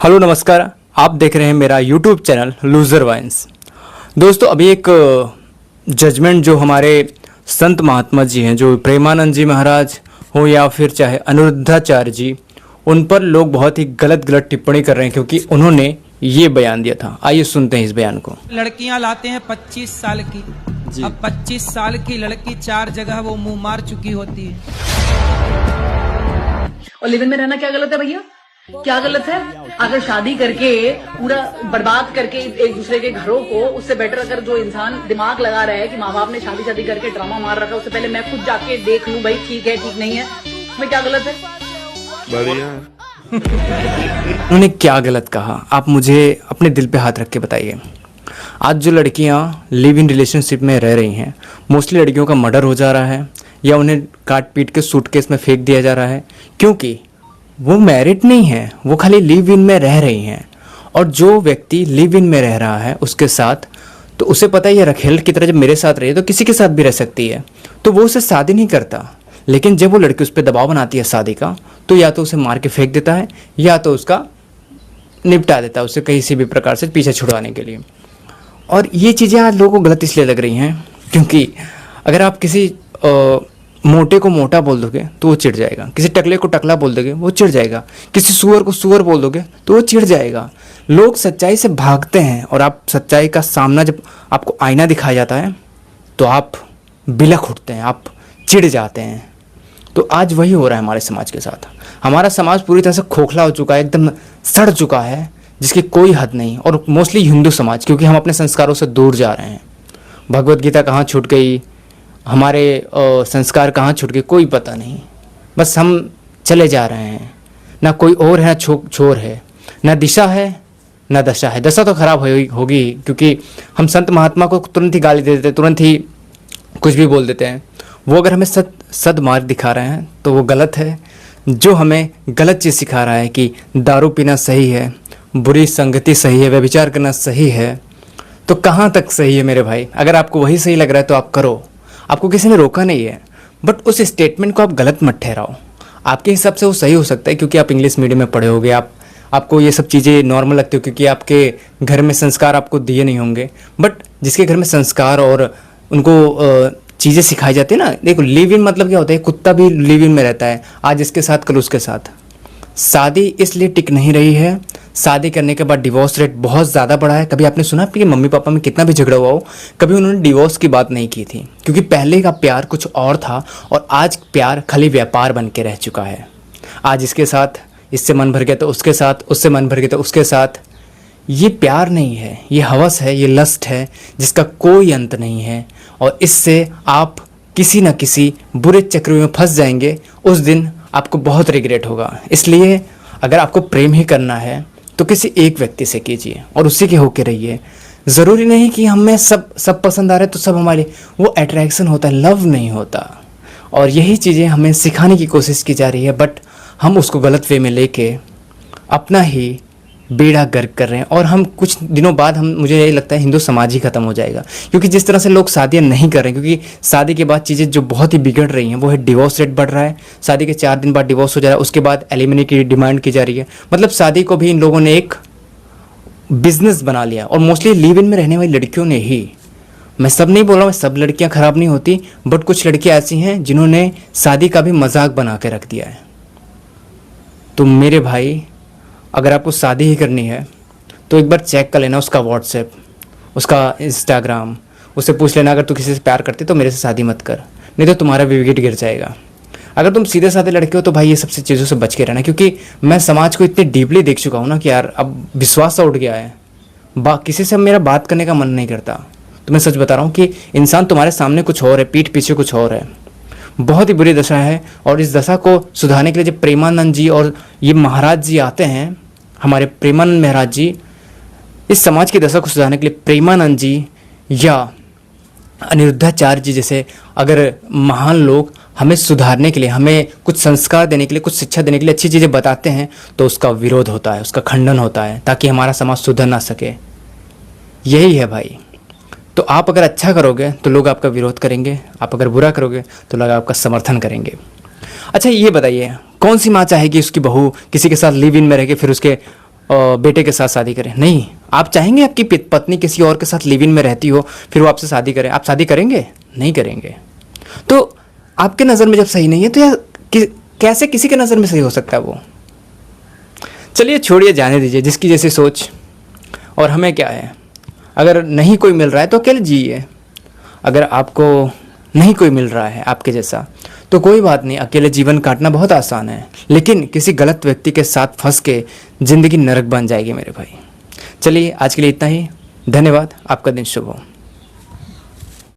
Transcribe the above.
Hello नमस्कार, आप देख रहे हैं मेरा यूट्यूब चैनल लूज़र वाइन्स। दोस्तों, अभी एक जजमेंट जो हमारे संत महात्मा जी हैं, जो प्रेमानंद जी महाराज हो या फिर चाहे अनिरुद्धाचार्य जी, उन पर लोग बहुत ही गलत टिप्पणी कर रहे हैं क्योंकि उन्होंने ये बयान दिया था। आइए सुनते हैं इस बयान को। लड़कियां लाते हैं 25 साल की जी। अब 25 साल की लड़की 4 जगह वो मुंह मार चुकी होती है। और लिव इन में रहना क्या गलत है भैया? क्या गलत है? अगर शादी करके पूरा बर्बाद करके एक दूसरे के घरों को, उससे बेटर अगर जो इंसान दिमाग लगा रहा है कि माँ बाप ने शादी करके ड्रामा मार रखा है, उससे पहले मैं खुद जाके देख लूं भाई ठीक है ठीक नहीं है, इसमें क्या गलत है? बढ़िया। उन्होंने क्या गलत कहा, आप मुझे अपने दिल पे हाथ रख के बताइए। आज जो लड़कियां लिव इन रिलेशनशिप में रह रही हैं, मोस्टली लड़कियों का मर्डर हो जा रहा है या उन्हें काट पीट के सूटकेस में फेंक दिया जा रहा है क्योंकि वो मैरिड नहीं है, वो खाली लिव इन में रह रही हैं। और जो व्यक्ति लिव इन में रह रहा है उसके साथ, तो उसे पता है ये रखेल की तरह जब मेरे साथ रही तो किसी के साथ भी रह सकती है, तो वो उसे शादी नहीं करता। लेकिन जब वो लड़की उस पर दबाव बनाती है शादी का, तो या तो उसे मार के फेंक देता है या तो उसका निपटा देता है, उसे किसी भी प्रकार से पीछे छुड़वाने के लिए। और ये चीज़ें आज लोगों को गलत इसलिए लग रही हैं क्योंकि अगर आप किसी मोटे को मोटा बोल दोगे तो वो चिढ़ जाएगा, किसी टकले को टकला बोल दोगे वो चिढ़ जाएगा, किसी सुअर को सुअर बोल दोगे तो वो चिढ़ जाएगा। लोग सच्चाई से भागते हैं और आप सच्चाई का सामना जब आपको आईना दिखाया जाता है तो आप बिलख उठते हैं, आप चिढ़ जाते हैं। तो आज वही हो रहा है हमारे समाज के साथ। हमारा समाज पूरी तरह से खोखला हो चुका है, एकदम सड़ चुका है जिसकी कोई हद नहीं। और मोस्टली हिंदू समाज, क्योंकि हम अपने संस्कारों से दूर जा रहे हैं। भगवत गीता कहाँ छूट गई, हमारे संस्कार कहाँ छूट गए, कोई पता नहीं। बस हम चले जा रहे हैं, ना कोई और है ना छोर है, ना दिशा है ना दशा है। दशा तो खराब होगी क्योंकि हम संत महात्मा को तुरंत ही गाली दे देते हैं, तुरंत ही कुछ भी बोल देते हैं। वो अगर हमें सद मार्ग दिखा रहे हैं तो वो गलत है। जो हमें गलत चीज़ सिखा रहा है कि दारू पीना सही है, बुरी संगति सही है, व्यभिचार करना सही है, तो कहाँ तक सही है मेरे भाई? अगर आपको वही सही लग रहा है तो आप करो, आपको किसी ने रोका नहीं है। बट उस स्टेटमेंट को आप गलत मत ठहराओ। आपके हिसाब से वो सही हो सकता है क्योंकि आप इंग्लिश मीडियम में पढ़े होगे, आपको ये सब चीज़ें नॉर्मल लगती हो क्योंकि आपके घर में संस्कार आपको दिए नहीं होंगे। बट जिसके घर में संस्कार और उनको चीज़ें सिखाई जाती है ना, देखो लिव इन मतलब क्या होता है, कुत्ता भी लिव इन में रहता है, आज इसके साथ कल उसके साथ। शादी इसलिए टिक नहीं रही है, शादी करने के बाद डिवोर्स रेट बहुत ज़्यादा बढ़ा है। कभी आपने सुना आपके मम्मी पापा में कितना भी झगड़ा हुआ हो, कभी उन्होंने डिवोर्स की बात नहीं की थी क्योंकि पहले का प्यार कुछ और था और आज प्यार खाली व्यापार बन के रह चुका है। आज इसके साथ, इससे मन भर गया तो उसके साथ, उससे मन भर गया तो उसके साथ। ये प्यार नहीं है, ये हवस है, ये लस्ट है जिसका कोई अंत नहीं है। और इससे आप किसी न किसी बुरे चक्र में फंस जाएंगे, उस दिन आपको बहुत रिग्रेट होगा। इसलिए अगर आपको प्रेम ही करना है तो किसी एक व्यक्ति से कीजिए और उसी के होके रहिए। ज़रूरी नहीं कि हमें सब पसंद आ रहे तो सब हमारे, वो अट्रैक्शन होता है, लव नहीं होता। और यही चीज़ें हमें सिखाने की कोशिश की जा रही है, बट हम उसको गलत वे में लेके अपना ही बेड़ा गर्क कर रहे हैं। और हम कुछ दिनों बाद मुझे यही लगता है हिंदू समाज ही खत्म हो जाएगा क्योंकि जिस तरह से लोग शादियां नहीं कर रहे हैं, क्योंकि शादी के बाद चीज़ें जो बहुत ही बिगड़ रही हैं वो है डिवोर्स रेट बढ़ रहा है। शादी के 4 दिन बाद डिवोर्स हो जा रहा है, उसके बाद एलिमनी की डिमांड की जा रही है। मतलब शादी को भी इन लोगों ने एक बिजनेस बना लिया। और मोस्टली लिव इन में रहने वाली लड़कियों ने ही, मैं सब नहीं बोल रहा हूँ, सब लड़कियाँ खराब नहीं होती, बट कुछ लड़कियाँ ऐसी हैं जिन्होंने शादी का भी मजाक बना के रख दिया है। तो मेरे भाई, अगर आपको शादी ही करनी है तो एक बार चेक कर लेना उसका व्हाट्सएप, उसका इंस्टाग्राम, उससे पूछ लेना अगर तू किसी से प्यार करती तो मेरे से शादी मत कर, नहीं तो तुम्हारा विकेट गिर जाएगा। अगर तुम सीधे साधे लड़के हो तो भाई ये सबसे चीज़ों से बच के रहना, क्योंकि मैं समाज को इतनी डीपली देख चुका हूँ ना कि यार अब विश्वास सा उठ गया है। किसी से मेरा बात करने का मन नहीं करता। तो मैं सच बता रहा हूँ कि इंसान तुम्हारे सामने कुछ और है, पीठ पीछे कुछ और है। बहुत ही बुरी दशा है। और इस दशा को सुधारने के लिए जब प्रेमानंद जी और ये महाराज जी आते हैं, हमारे प्रेमानंद महाराज जी, इस समाज की दशा को सुधारने के लिए प्रेमानंद जी या अनिरुद्धाचार्य जी जैसे अगर महान लोग हमें सुधारने के लिए, हमें कुछ संस्कार देने के लिए, कुछ शिक्षा देने के लिए अच्छी चीज़ें बताते हैं तो उसका विरोध होता है, उसका खंडन होता है, ताकि हमारा समाज सुधर ना सके। यही है भाई। तो आप अगर अच्छा करोगे तो लोग आपका विरोध करेंगे, आप अगर बुरा करोगे तो लोग आपका समर्थन करेंगे। अच्छा ये बताइए, कौन सी माँ चाहेगी उसकी बहू किसी के साथ लिव इन में रह के फिर उसके बेटे के साथ शादी करें? नहीं। आप चाहेंगे आपकी पत्नी किसी और के साथ लिव इन में रहती हो, फिर वो आपसे शादी करे? आप शादी करेंगे? नहीं करेंगे। तो आपके नज़र में जब सही नहीं है तो यार कैसे किसी के नज़र में सही हो सकता है वो? चलिए छोड़िए, जाने दीजिए, जिसकी जैसी सोच। और हमें क्या है, अगर नहीं कोई मिल रहा है तो अकेले जिए। अगर आपको नहीं कोई मिल रहा है आपके जैसा तो कोई बात नहीं, अकेले जीवन काटना बहुत आसान है, लेकिन किसी गलत व्यक्ति के साथ फंस के ज़िंदगी नरक बन जाएगी मेरे भाई। चलिए आज के लिए इतना ही। धन्यवाद। आपका दिन शुभ हो।